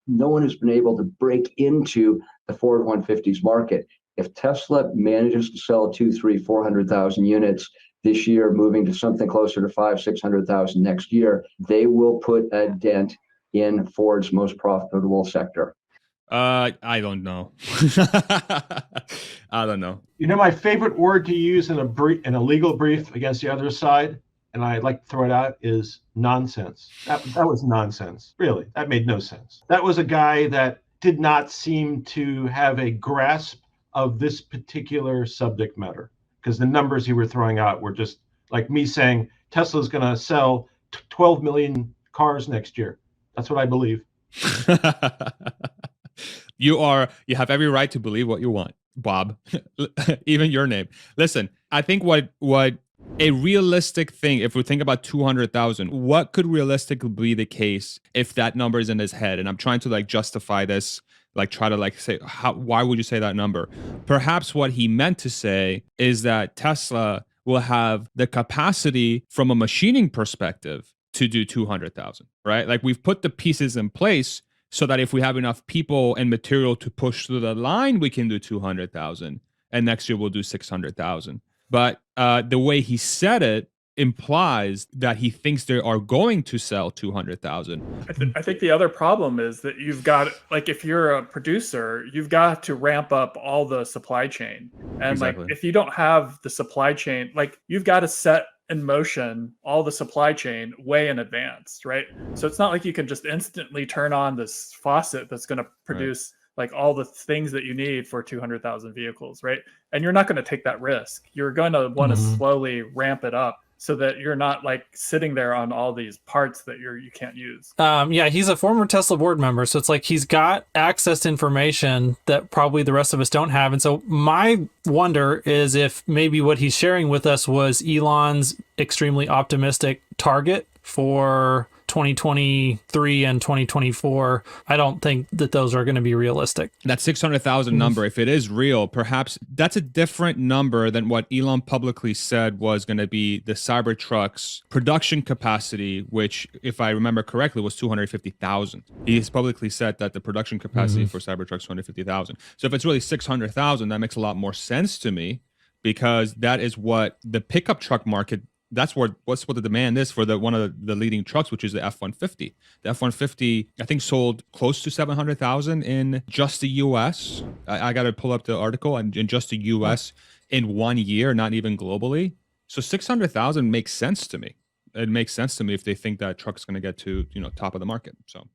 no one has been able to break into the Ford 150s market. If Tesla manages to sell 2, 3, 400,000 units this year, moving to something closer to 5, 600,000 next year, they will put a dent in Ford's most profitable sector. I don't know. I don't know. You know, my favorite word to use in a legal brief against the other side, and I like to throw it out, is nonsense. That was nonsense. Really, that made no sense. That was a guy that did not seem to have a grasp of this particular subject matter, because the numbers he were throwing out were just like me saying Tesla's going to sell 12 million cars next year. That's what I believe. You have every right to believe what you want, Bob. Even your name. Listen, I think what a realistic thing, if we think about 200,000, what could realistically be the case if that number is in his head? And I'm trying to justify this, try to say, why would you say that number? Perhaps what he meant to say is that Tesla will have the capacity from a machining perspective to do 200,000, right? We've put the pieces in place so that if we have enough people and material to push through the line, we can do 200,000. And next year we'll do 600,000. But the way he said it implies that he thinks they are going to sell 200,000. I think the other problem is that you've got, if you're a producer, you've got to ramp up all the supply chain. And Exactly. If you don't have the supply chain, you've got to set in motion all the supply chain way in advance, right? So it's not like you can just instantly turn on this faucet that's going to produce all the things that you need for 200,000 vehicles, right? And you're not going to take that risk. You're going to want to slowly ramp it up so that you're not sitting there on all these parts that you can't use. Yeah, he's a former Tesla board member, so it's he's got access to information that probably the rest of us don't have. And so my wonder is if maybe what he's sharing with us was Elon's extremely optimistic target for 2023 and 2024. I don't think that those are going to be realistic. That 600,000 number, if it is real, perhaps that's a different number than what Elon publicly said was going to be the Cybertruck's production capacity, which, if I remember correctly, was 250,000. He's publicly said that the production capacity for Cybertruck is 250,000. So if it's really 600,000, that makes a lot more sense to me, because that is what the pickup truck market, that's what the demand is for one of the leading trucks, which is the F-150. The F-150, I think, sold close to 700,000 in just the U.S. I got to pull up the article, and in just the U.S. in 1 year, not even globally. So 600,000 makes sense to me. It makes sense to me if they think that truck is going to get to top of the market. So